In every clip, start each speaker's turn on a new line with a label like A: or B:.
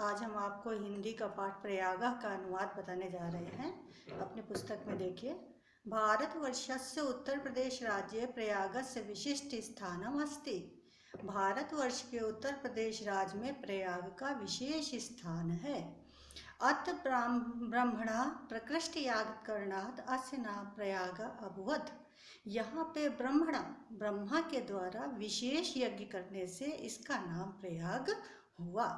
A: आज हम आपको हिंदी का पाठ प्रयाग का अनुवाद बताने जा रहे हैं। अपने पुस्तक में देखिए। भारतवर्षस्य उत्तर प्रदेश राज्ये प्रयागस्य विशिष्ट स्थानम अस्ति। भारतवर्ष के उत्तर प्रदेश राज्य में प्रयाग का विशेष स्थान है। अत ब्रह्मणा प्रकृष्ट याग करणात् अस्य नाम प्रयाग अभवत्। यहाँ पे ब्रह्मा के द्वारा विशेष यज्ञ करने से इसका नाम प्रयाग हुआ।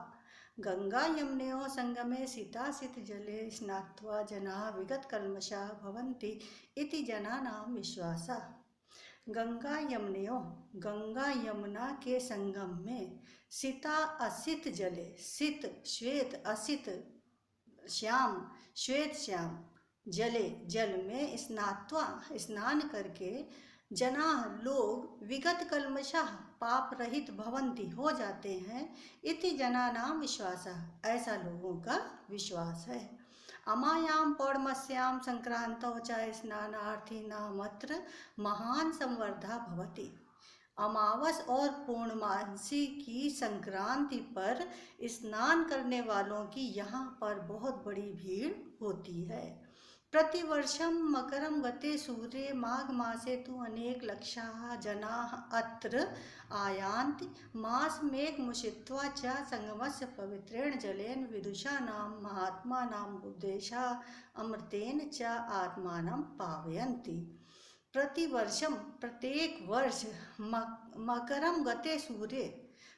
A: गंगा यमुनयोः संगमे शीतासित जले स्नात्वा जनाः विगत कल्मषाः भवन्ति इति जनानां विश्वासः। गंगा यमुना के संगम में शीता असित जले, शीत श्वेत, असित श्याम, श्वेत श्याम, जले जल में स्नात्वा स्नान करके जना लोग विगत कल्मषः पाप रहित भवन्ति हो जाते हैं। इति जनानां विश्वासः ऐसा लोगों का विश्वास है। अमायां पौर्णमास्यां संक्रांतौ च स्नानार्थिनामत्र महान संवर्धा भवति। अमावस और पूर्णमासी की संक्रांति पर स्नान करने वालों की यहाँ पर बहुत बड़ी भीड़ होती है। प्रतिवर्षं मकरं गते सूर्ये माघ मासे तु अनेक लक्षाः जनाः अत्र आयान्ति। मासमेकमुषित्वा च संगमस्य पवित्रेण जलेन विदुषाणां महात्मानां उपदेशाः अमृतेन च आत्मानं पावयन्ति। प्रतिवर्षम प्रत्येक वर्ष मकरम गते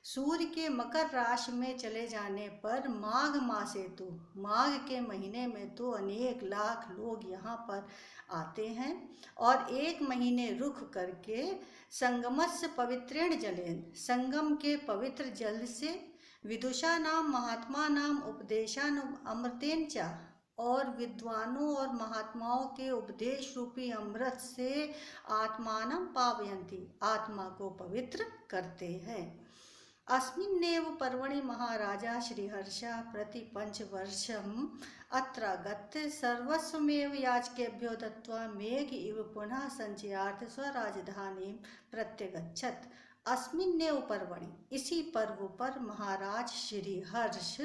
A: सूर्य के मकर राशि में चले जाने पर माघ मासे तो माघ के महीने में तो अनेक लाख लोग यहाँ पर आते हैं और एक महीने रुक करके संगमस्य पवित्रेण जलेन संगम के पवित्र जल से विदुषा नाम महात्मा नाम उपदेशान अमृतेन च और विद्वानों और महात्माओं के उपदेश रूपी अमृत से आत्मानं पावयन्ति आत्मा को पवित्र करते हैं। अस्मिन्नेव पर्वणि महाराजा श्रीहर्षः प्रति पंचवर्षम् अत्रागत्य सर्वस्वमेव याचकेभ्यो दत्त्वा मेघ इव पुनः संचयार्थ स्वराजधानीं प्रत्यगच्छत्। अस्मिन्नेव पर्वणि इसी पर्व पर महाराज श्रीहर्ष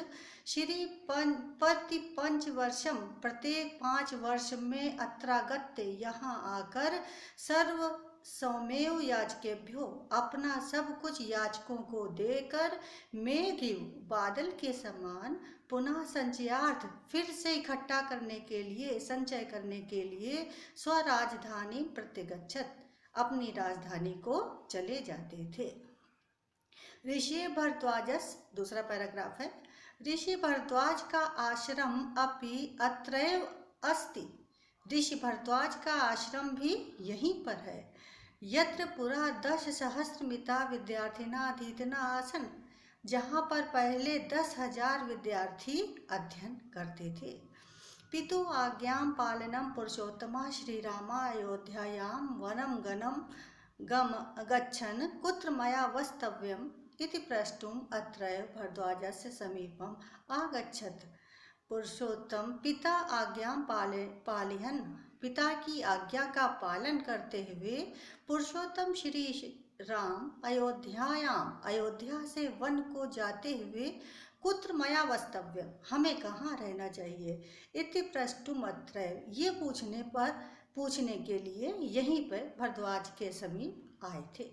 A: प्रति पंचवर्षम प्रत्येक 5 वर्ष में अत्रागत्य यहाँ आकर सर्व स्वमेव याचकेभ्यो अपना सब कुछ याचकों को देकर मेघ बादल के समान पुनः संचयार्थ फिर से इकट्ठा करने के लिए संचय करने के लिए स्वराजधानी प्रत्यगच्छत अपनी राजधानी को चले जाते थे। ऋषि भरद्वाजस दूसरा पैराग्राफ है। ऋषि भरद्वाज का आश्रम अपि अत्रैव अस्ति। ऋषि भरद्वाज का आश्रम भी यहीं पर है। यत्र पुरा 10,000 मिता विद्यार्थिना अधीतना आसन, जहाँ पर पहले 10,000 विद्यार्थी अध्ययन करते थे। पितु आज्ञां पालनं पुरुषोत्तमः श्रीरामा अयोध्यायां वनं गच्छन् कुत्र मया वस्तव्यम् इति प्रष्टुम् अत्रैव भरद्वाजस्य समीपम् आगच्छत्। पुरुषोत्तम पिता आज्ञा पालयन् पिता की आज्ञा का पालन करते हुए पुरुषोत्तम श्री राम अयोध्या से वन को जाते हुए कुत्र मया वस्तव्यम हमें कहाँ रहना चाहिए इति प्रष्टुम अत्रैव ये पूछने के लिए यहीं पर भरद्वाज के समीप आए थे।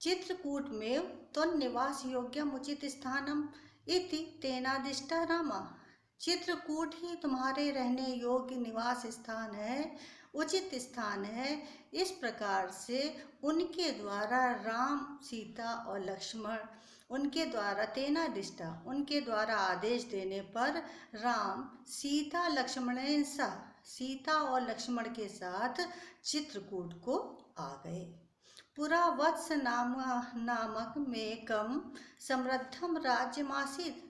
A: चित्रकूट में त्वन्निवास योग्यम उचित स्थानम इति तेनादिष्टा रामा। चित्रकूट ही तुम्हारे रहने योग्य निवास स्थान है, उचित स्थान है। इस प्रकार से उनके द्वारा राम सीता और लक्ष्मण उनके द्वारा तेनादिष्टा उनके द्वारा आदेश देने पर राम सीता लक्ष्मणेन सह सीता और लक्ष्मण के साथ चित्रकूट को आ गए। पुरा वत्स नामक मेकम समृद्धम राज्यमासीत्।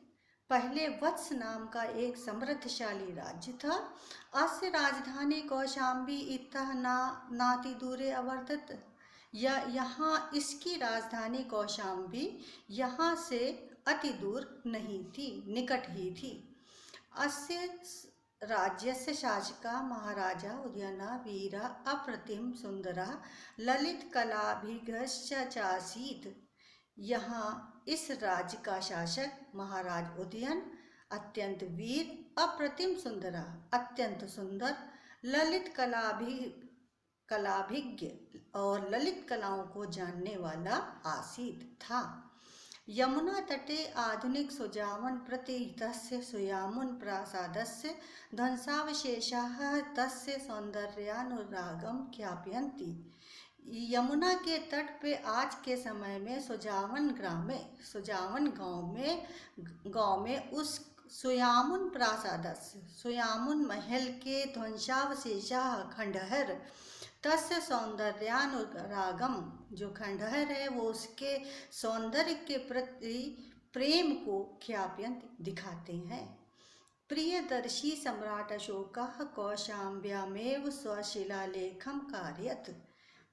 A: पहले वत्स नाम का एक समृद्धशाली राज्य था। अस्य राजधानी कौशाम्बी इतः नाति दूरे अवर्तत। यहाँ इसकी राजधानी कौशाम्बी यहाँ से अति दूर नहीं थी, निकट ही थी। अस्य राज्यस्य शासका महाराजा उदयना वीरा अप्रतिम सुंदरा ललित कलाभिगश्च चासीत्। यहाँ इस राज्य का शासक महाराज उदयन अत्यंत वीर, अप्रतिम सुंदरा, अत्यंत सुंदर, ललित कलाभिज्ञ और ललित कलाओं को जानने वाला आसीत था। यमुना तटे आधुनिक सुजावन प्रति तस्य सुयामुन प्रासादस्य ध्वंसावशेषाः तस्य सौंदर्यानुरागम ख्यापयन्ति। यमुना के तट पे आज के समय में सुजावन गांव में उस सुयामुन प्रासादस्य, सुयामुन महल के ध्वंसावशेषाः खंडहर, तस्य सौंदर्यानुरागम, जो खंडहर है वो उसके सौंदर्य के प्रति प्रेम को ख्यापयंत दिखाते हैं। प्रियदर्शी सम्राट अशोकः कौशाम्ब्यामेव स्वशिलालेखम कारयत्।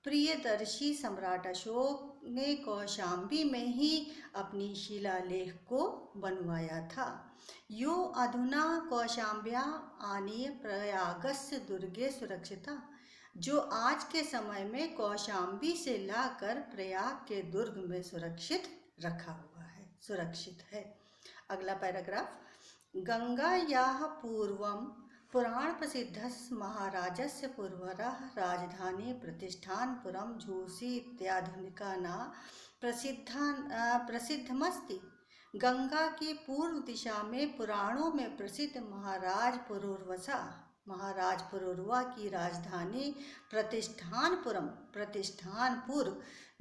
A: प्रियदर्शी सम्राट अशोक ने कौशाम्बी में ही अपनी शिलालेख को बनवाया था। यो अधुना कौशाम्ब्या आनीय प्रयागस्य दुर्गे सुरक्षिता, जो आज के समय में कौशाम्बी से लाकर प्रयाग के दुर्ग में सुरक्षित रखा हुआ है, सुरक्षित है। अगला पैराग्राफ। गंगायाः पूर्वं पुराण प्रसिद्धस्य महाराजस्य पूर्वरः राजधानी प्रतिष्ठानपुरं झूसी इत्याधुनिका नाम प्रसिद्धमस्ति। गंगा की पूर्व दिशा में पुराणों में प्रसिद्ध महाराज पुरुरवा की राजधानी प्रतिष्ठानपुर,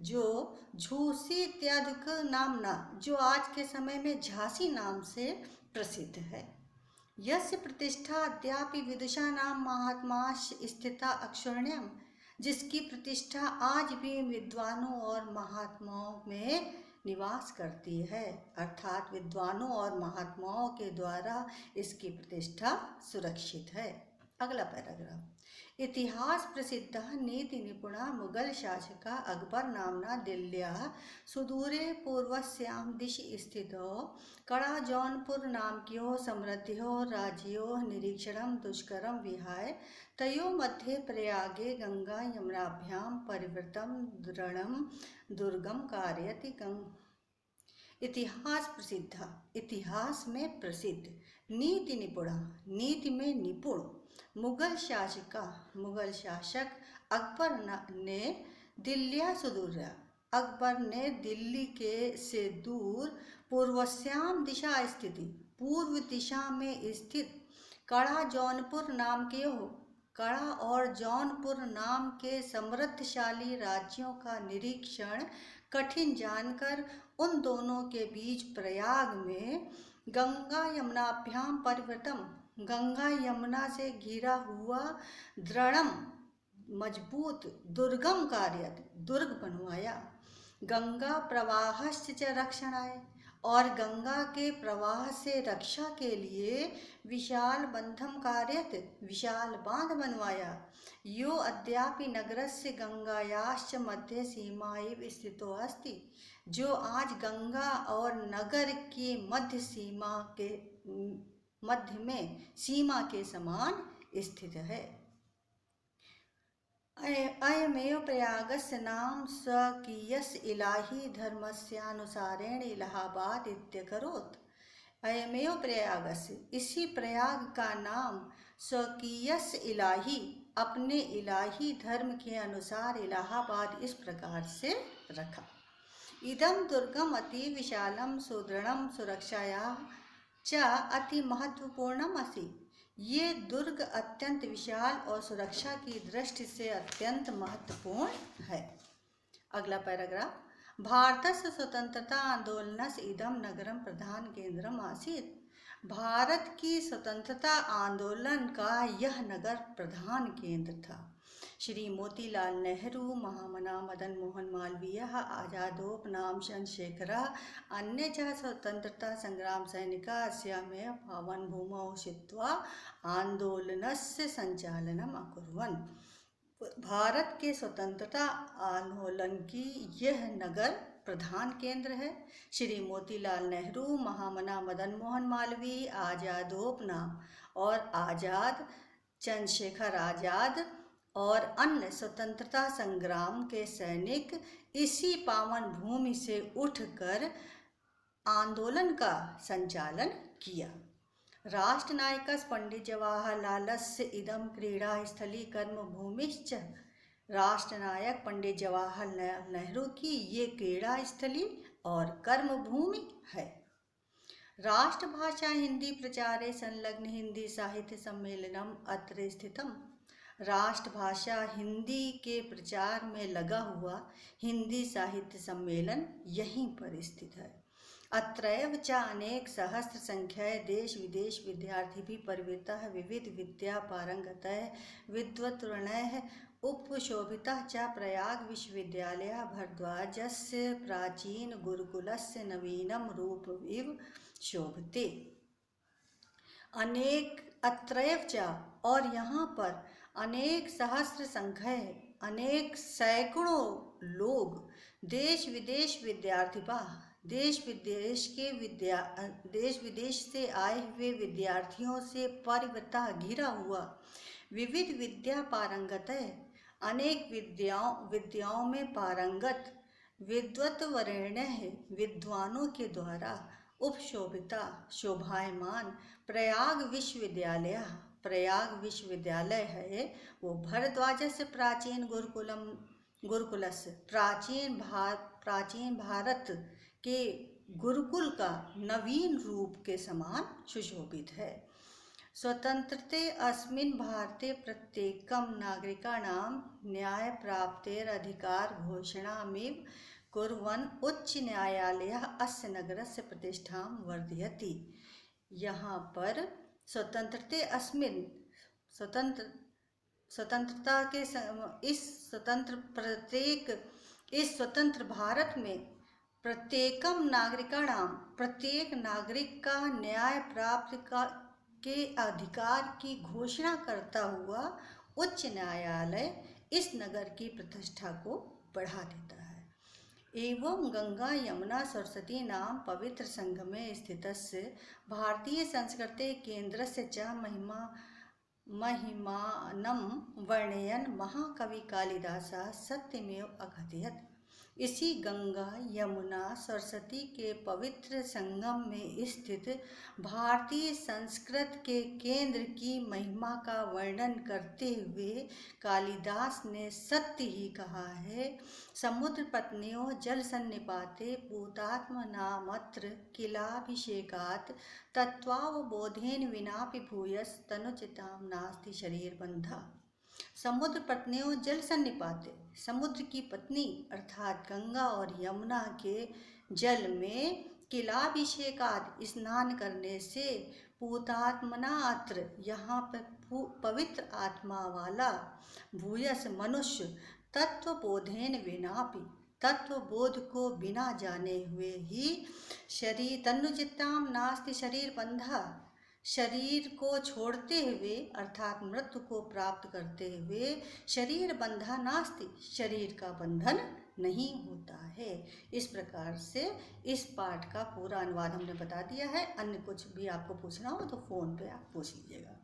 A: जो झूसी इत्यादि नामना, जो आज के समय में झांसी नाम से प्रसिद्ध है। यस्य प्रतिष्ठा अद्यापि विदुषाणां महात्माश्च स्थिता अक्षुण्यम, जिसकी प्रतिष्ठा आज भी विद्वानों और महात्माओं में निवास करती है, अर्थात विद्वानों और महात्माओं के द्वारा इसकी प्रतिष्ठा सुरक्षित है। अगला पैराग्राफ। इतिहास प्रसिद्ध नीति निपुणा मुगल शासका अकबर नामना दिल्ल्याः सुदूरे पूर्वस्यां दिशि स्थितो कड़ा जौनपुर नामक्योः समृद्धयोः राज्योः निरीक्षणं दुष्करं विहाय तयोः मध्ये प्रयागे गंगा यमुनाभ्यां परिवृतं दृढ़ं दुर्गम कारयति। इतिहास प्रसिद्ध, इतिहास में प्रसिद्ध, नीति निपुणा, नीति में निपुण, मुगल शासक अकबर ने दिल्लिया सुदूर, अकबर ने दिल्ली के से दूर पूर्वस्याम दिशा स्थिति, पूर्व दिशा में स्थित कड़ा जौनपुर नाम के कड़ा और जौनपुर नाम के समृद्धशाली राज्यों का निरीक्षण कठिन जानकर उन दोनों के बीच प्रयाग में गंगा यमुनाभ्याम परिवृतम, गंगा यमुना से घिरा हुआ दृढ़म मजबूत दुर्गम कार्यत, दुर्ग बनवाया। गंगा प्रवाहश्च च रक्षणाय, और गंगा के प्रवाह से रक्षा के लिए विशाल बंधम कार्यत, विशाल बांध बनवाया। यो अद्यापि नगरस्य गंगायाश्च मध्य सीमा एव स्थितो अस्ति, जो आज गंगा और नगर की मध्य में सीमा के समान स्थित है। अयमेव प्रयागस्य नाम स्वकीयस्य इलाही धर्मस्यानुसारेण इलाहाबाद इत्यकरोत्। अयमेव प्रयागस्य, इसी प्रयाग का नाम स्वकीयस्य इलाही, अपने इलाही धर्म के अनुसार इलाहाबाद इस प्रकार से रखा। इदं दुर्गम अति विशालम सुदृढ़म सुरक्षाया च अति महत्वपूर्णम अस्ति। ये दुर्ग अत्यंत विशाल और सुरक्षा की दृष्टि से अत्यंत महत्वपूर्ण है। अगला पैराग्राफ। भारतस्य स्वतंत्रता आंदोलनस्य इदं नगरं प्रधान केंद्रम आसीत्। भारत की स्वतंत्रता आंदोलन का यह नगर प्रधान केंद्र था। श्री मोतीलाल नेहरू, महामना मदन मोहन मालवीय, आजादोपनाम चंद्रशेखरः, अन्ये च स्वतंत्रता संग्राम सैनिकाः अस्यामेव पावनभूमौ स्थित्वा आंदोलनस्य संचालनम् अकुर्वन्। भारत के स्वतंत्रता आंदोलन की यह नगर प्रधान केंद्र है। श्री मोतीलाल नेहरू, महामना मदन मोहन मालवीय, आजादोपनाम और आज़ाद, चंद्रशेखर आज़ाद और अन्य स्वतंत्रता संग्राम के सैनिक इसी पावन भूमि से उठकर आंदोलन का संचालन किया। राष्ट्रनायकस् पंडित जवाहरलालस्य इदं क्रीडास्थली कर्मभूमिश्च। राष्ट्रनायक पंडित जवाहरलाल नेहरू की ये क्रीड़ा स्थली और कर्मभूमि है। राष्ट्रभाषा हिंदी प्रचारे संलग्न हिंदी साहित्य सम्मेलनम अत्र स्थितम। राष्ट्रभाषा हिंदी के प्रचार में लगा हुआ हिंदी साहित्य सम्मेलन यहीं पर स्थित है। अत्रैव च अनेक सहस्र संख्याय देश विदेश विद्यार्थी परिवृतः विविध विद्या पारंगतः विद्वत्वर्णैः उपशोभितः च प्रयाग विश्वविद्यालयः भरद्वाजस्य प्राचीन गुरुकुलस्य नवीनम रूपमिव शोभते। अनेक अत्रैव च और यहाँ पर अनेक सहस्र संख्या अनेक सैकड़ों लोग देश विदेश विद्यार्थी देश विदेश से आए हुए विद्यार्थियों से परिवृतः घिरा हुआ विविध विद्या पारंगत है, अनेक विद्याओं में पारंगत विद्वत्वरेण्य है, विद्वानों के द्वारा उपशोभिता शोभायमान प्रयाग विश्वविद्यालय है वो भरद्वाज से प्राचीन गुरुकुलस्य प्राचीन भारत के गुरुकुल का नवीन रूप के समान सुशोभित है। स्वतंत्रते अस्मिन् भारते प्रत्येकं नागरिकाणां न्याय प्राप्तेर अधिकार घोषणामेव कुर्वन् उच्च न्यायालयः अस्य नगरस्य प्रतिष्ठां वर्धयति। यहाँ पर स्वतंत्रते अस्मिन् स्वतंत्रता के इस स्वतंत्र भारत में प्रत्येकम नागरिकाणां प्रत्येक नागरिक का न्याय प्राप्त के अधिकार की घोषणा करता हुआ उच्च न्यायालय इस नगर की प्रतिष्ठा को बढ़ा देता है। एवं गंगा यमुना सरस्वती नाम पवित्र संगमे स्थितस्य भारतीय संस्कृते केंद्रस्य च महिमानं वर्णयन् महाकवि कालिदासः सत्यमेव अकथयत्। इसी गंगा यमुना सरस्वती के पवित्र संगम में स्थित भारतीय संस्कृत के केंद्र की महिमा का वर्णन करते हुए कालिदास ने सत्य ही कहा है। समुद्र पत्नियों जल सन्निपाते भूतात्मनामत्र किलाभिषेकात् तत्त्वावबोधेन विनापि भूयस तनुचितां नास्ति शरीर बंधा। समुद्र पत्नियों जल सन्निपाते समुद्र की पत्नी अर्थात गंगा और यमुना के जल में किलाभिषेकाद स्नान करने से पूतात्मना अत्र यहाँ पर पवित्र आत्मा वाला भूयस मनुष्य तत्वबोधेन विनापि तत्वबोध को बिना जाने हुए ही शरीर तन्नुचित्ताम नास्ति शरीर बंधा शरीर को छोड़ते हुए अर्थात मृत्यु को प्राप्त करते हुए शरीर बंधा नास्ति शरीर का बंधन नहीं होता है। इस प्रकार से इस पाठ का पूरा अनुवाद हमने बता दिया है। अन्य कुछ भी आपको पूछना हो तो फ़ोन पे आप पूछ लीजिएगा।